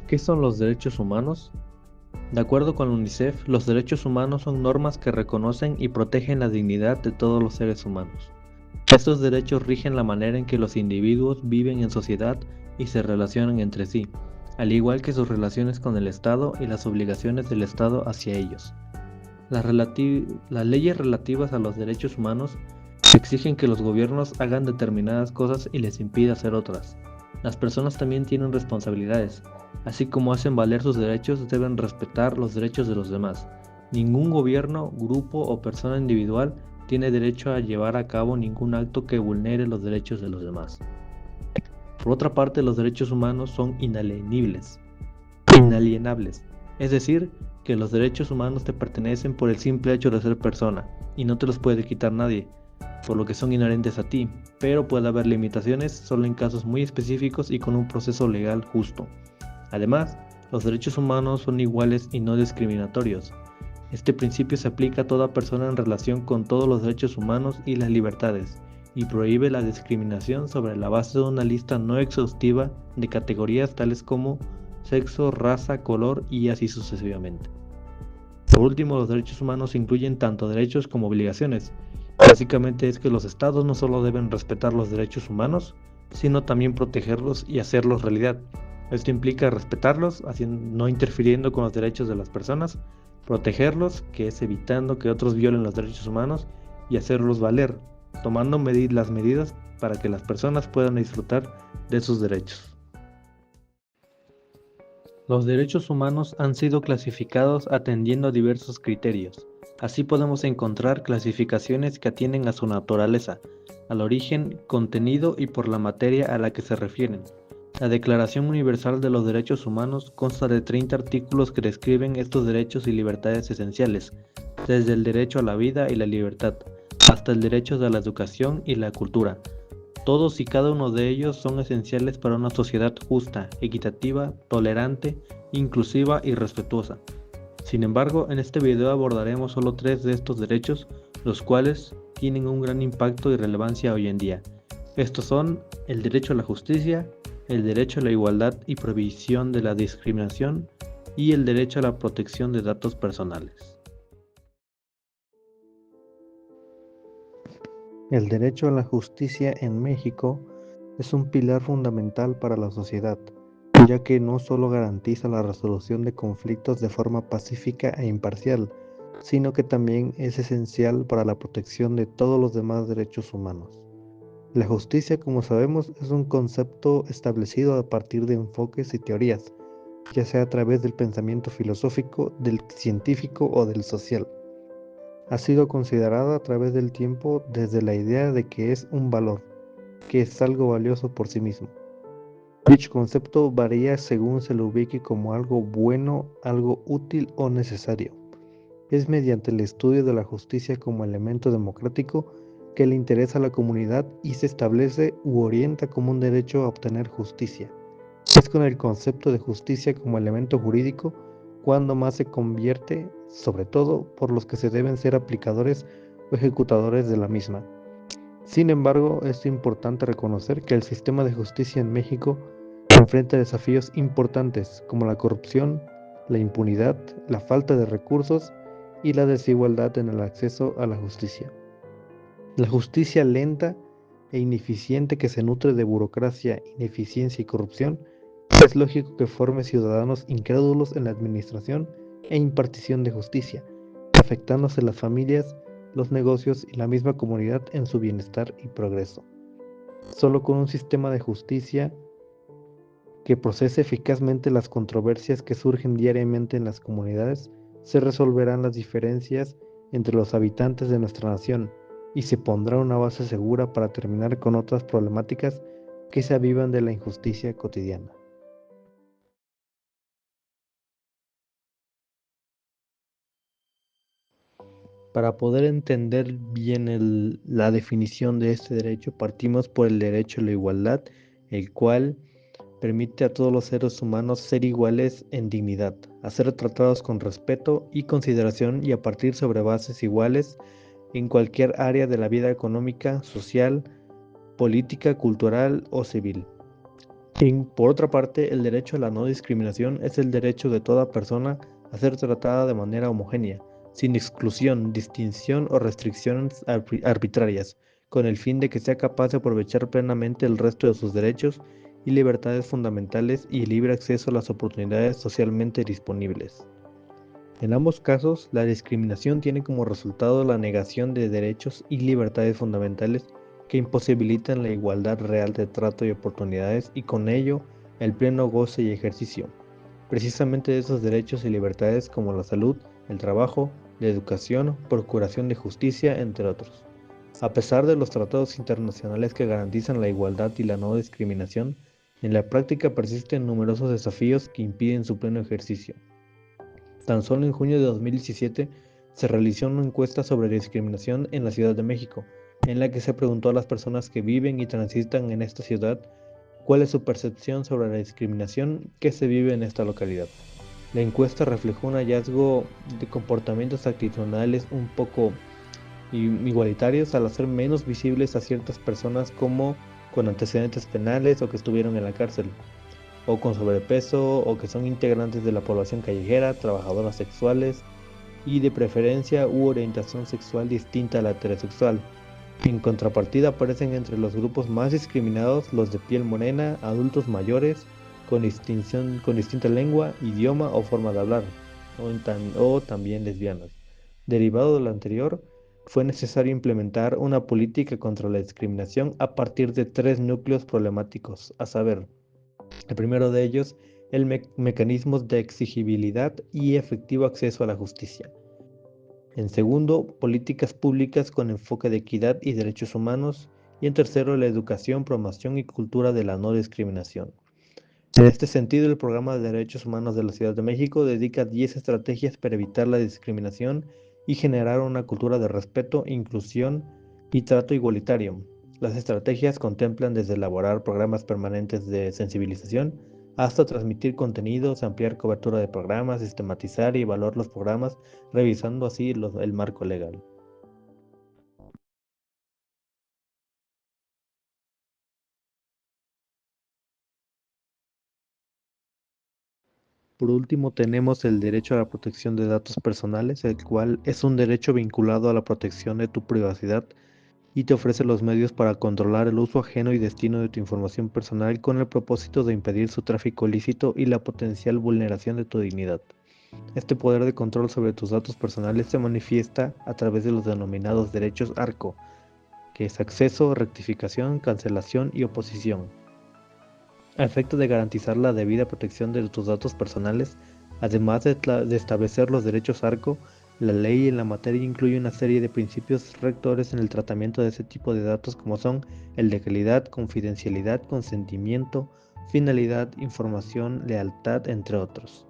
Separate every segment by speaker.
Speaker 1: ¿Qué son los derechos humanos? De acuerdo con la UNICEF, los derechos humanos son normas que reconocen y protegen la dignidad de todos los seres humanos. Estos derechos rigen la manera en que los individuos viven en sociedad y se relacionan entre sí, al igual que sus relaciones con el Estado y las obligaciones del Estado hacia ellos. Las leyes relativas a los derechos humanos exigen que los gobiernos hagan determinadas cosas y les impide hacer otras. Las personas también tienen responsabilidades. Así como hacen valer sus derechos, deben respetar los derechos de los demás. Ningún gobierno, grupo o persona individual tiene derecho a llevar a cabo ningún acto que vulnere los derechos de los demás. Por otra parte, los derechos humanos son inalienables, es decir, que los derechos humanos te pertenecen por el simple hecho de ser persona y no te los puede quitar nadie, por lo que son inherentes a ti, pero puede haber limitaciones solo en casos muy específicos y con un proceso legal justo. Además, los derechos humanos son iguales y no discriminatorios. Este principio se aplica a toda persona en relación con todos los derechos humanos y las libertades, y prohíbe la discriminación sobre la base de una lista no exhaustiva de categorías tales como sexo, raza, color y así sucesivamente. Por último, los derechos humanos incluyen tanto derechos como obligaciones. Básicamente es que los estados no solo deben respetar los derechos humanos, sino también protegerlos y hacerlos realidad. Esto implica respetarlos, no interfiriendo con los derechos de las personas, protegerlos, que es evitando que otros violen los derechos humanos, y hacerlos valer, tomando las medidas para que las personas puedan disfrutar de sus derechos. Los derechos humanos han sido clasificados atendiendo a diversos criterios. Así podemos encontrar clasificaciones que atienden a su naturaleza, al origen, contenido y por la materia a la que se refieren. La Declaración Universal de los Derechos Humanos consta de 30 artículos que describen estos derechos y libertades esenciales, desde el derecho a la vida y la libertad, hasta el derecho a la educación y la cultura. Todos y cada uno de ellos son esenciales para una sociedad justa, equitativa, tolerante, inclusiva y respetuosa. Sin embargo, en este video abordaremos solo 3 de estos derechos, los cuales tienen un gran impacto y relevancia hoy en día. Estos son el derecho a la justicia, el derecho a la igualdad y prohibición de la discriminación y el derecho a la protección de datos personales. El derecho a la justicia en México es un pilar fundamental para la sociedad, ya que no solo garantiza la resolución de conflictos de forma pacífica e imparcial, sino que también es esencial para la protección de todos los demás derechos humanos. La justicia, como sabemos, es un concepto establecido a partir de enfoques y teorías, ya sea a través del pensamiento filosófico, del científico o del social. Ha sido considerada a través del tiempo desde la idea de que es un valor, que es algo valioso por sí mismo. Dicho concepto varía según se lo ubique como algo bueno, algo útil o necesario. Es mediante el estudio de la justicia como elemento democrático que le interesa a la comunidad y se establece u orienta como un derecho a obtener justicia. Es con el concepto de justicia como elemento jurídico cuando más se convierte, sobre todo por los que se deben ser aplicadores o ejecutadores de la misma. Sin embargo, es importante reconocer que el sistema de justicia en México enfrenta desafíos importantes como la corrupción, la impunidad, la falta de recursos y la desigualdad en el acceso a la justicia. La justicia lenta e ineficiente que se nutre de burocracia, ineficiencia y corrupción, es lógico que forme ciudadanos incrédulos en la administración e impartición de justicia, afectándose las familias, los negocios y la misma comunidad en su bienestar y progreso. Solo con un sistema de justicia que procese eficazmente las controversias que surgen diariamente en las comunidades, se resolverán las diferencias entre los habitantes de nuestra nación y se pondrá una base segura para terminar con otras problemáticas que se avivan de la injusticia cotidiana. Para poder entender bien la definición de este derecho, partimos por el derecho a la igualdad, el cual permite a todos los seres humanos ser iguales en dignidad, a ser tratados con respeto y consideración y a partir sobre bases iguales en cualquier área de la vida económica, social, política, cultural o civil. Por otra parte, el derecho a la no discriminación es el derecho de toda persona a ser tratada de manera homogénea, sin exclusión, distinción o restricciones arbitrarias, con el fin de que sea capaz de aprovechar plenamente el resto de sus derechos y libertades fundamentales y libre acceso a las oportunidades socialmente disponibles. En ambos casos, la discriminación tiene como resultado la negación de derechos y libertades fundamentales que imposibilitan la igualdad real de trato y oportunidades y con ello el pleno goce y ejercicio, precisamente de esos derechos y libertades como la salud, el trabajo, la educación, procuración de justicia, entre otros. A pesar de los tratados internacionales que garantizan la igualdad y la no discriminación, en la práctica persisten numerosos desafíos que impiden su pleno ejercicio. Tan solo en junio de 2017 se realizó una encuesta sobre discriminación en la Ciudad de México, en la que se preguntó a las personas que viven y transitan en esta ciudad cuál es su percepción sobre la discriminación que se vive en esta localidad. La encuesta reflejó un hallazgo de comportamientos actitudinales un poco igualitarios al hacer menos visibles a ciertas personas como con antecedentes penales o que estuvieron en la cárcel o con sobrepeso, o que son integrantes de la población callejera, trabajadoras sexuales y de preferencia u orientación sexual distinta a la heterosexual. En contrapartida aparecen entre los grupos más discriminados los de piel morena, adultos mayores, con distinta lengua, idioma o forma de hablar, o también lesbianas. Derivado de lo anterior, fue necesario implementar una política contra la discriminación a partir de tres núcleos problemáticos, a saber, el primero de ellos, el mecanismos de exigibilidad y efectivo acceso a la justicia. En segundo, políticas públicas con enfoque de equidad y derechos humanos. Y en tercero, la educación, promoción y cultura de la no discriminación. En este sentido, el Programa de Derechos Humanos de la Ciudad de México dedica 10 estrategias para evitar la discriminación y generar una cultura de respeto, inclusión y trato igualitario. Las estrategias contemplan desde elaborar programas permanentes de sensibilización hasta transmitir contenidos, ampliar cobertura de programas, sistematizar y evaluar los programas, revisando así el marco legal. Por último, tenemos el derecho a la protección de datos personales, el cual es un derecho vinculado a la protección de tu privacidad y te ofrece los medios para controlar el uso ajeno y destino de tu información personal con el propósito de impedir su tráfico ilícito y la potencial vulneración de tu dignidad. Este poder de control sobre tus datos personales se manifiesta a través de los denominados derechos ARCO, que es acceso, rectificación, cancelación y oposición. A efecto de garantizar la debida protección de tus datos personales, además de establecer los derechos ARCO, la ley en la materia incluye una serie de principios rectores en el tratamiento de ese tipo de datos como son el de calidad, confidencialidad, consentimiento, finalidad, información, lealtad, entre otros.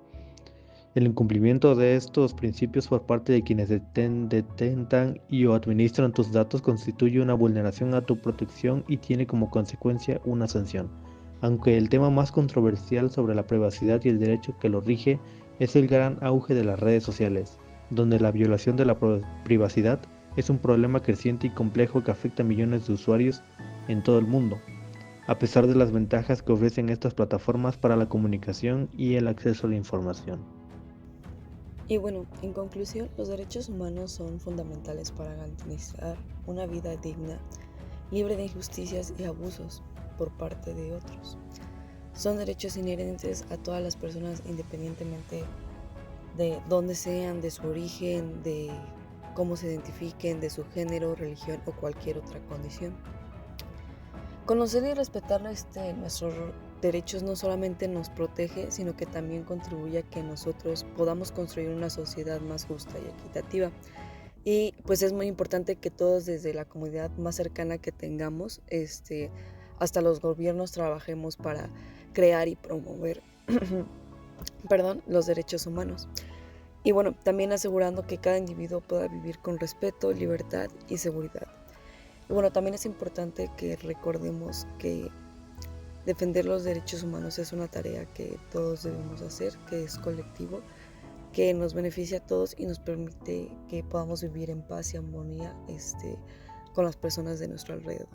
Speaker 1: El incumplimiento de estos principios por parte de quienes detentan y o administran tus datos constituye una vulneración a tu protección y tiene como consecuencia una sanción. Aunque el tema más controversial sobre la privacidad y el derecho que lo rige es el gran auge de las redes sociales, donde la violación de la privacidad es un problema creciente y complejo que afecta a millones de usuarios en todo el mundo, a pesar de las ventajas que ofrecen estas plataformas para la comunicación y el acceso a la información.
Speaker 2: Y bueno, en conclusión, los derechos humanos son fundamentales para garantizar una vida digna, libre de injusticias y abusos por parte de otros. Son derechos inherentes a todas las personas independientemente de dónde sean, de su origen, de cómo se identifiquen, de su género, religión o cualquier otra condición. Conocer y respetar nuestros derechos no solamente nos protege, sino que también contribuye a que nosotros podamos construir una sociedad más justa y equitativa. Y pues es muy importante que todos desde la comunidad más cercana que tengamos, hasta los gobiernos trabajemos para crear y promover los derechos humanos. Y bueno, también asegurando que cada individuo pueda vivir con respeto, libertad y seguridad. Y bueno, también es importante que recordemos que defender los derechos humanos es una tarea que todos debemos hacer, que es colectivo, que nos beneficia a todos y nos permite que podamos vivir en paz y armonía con las personas de nuestro alrededor.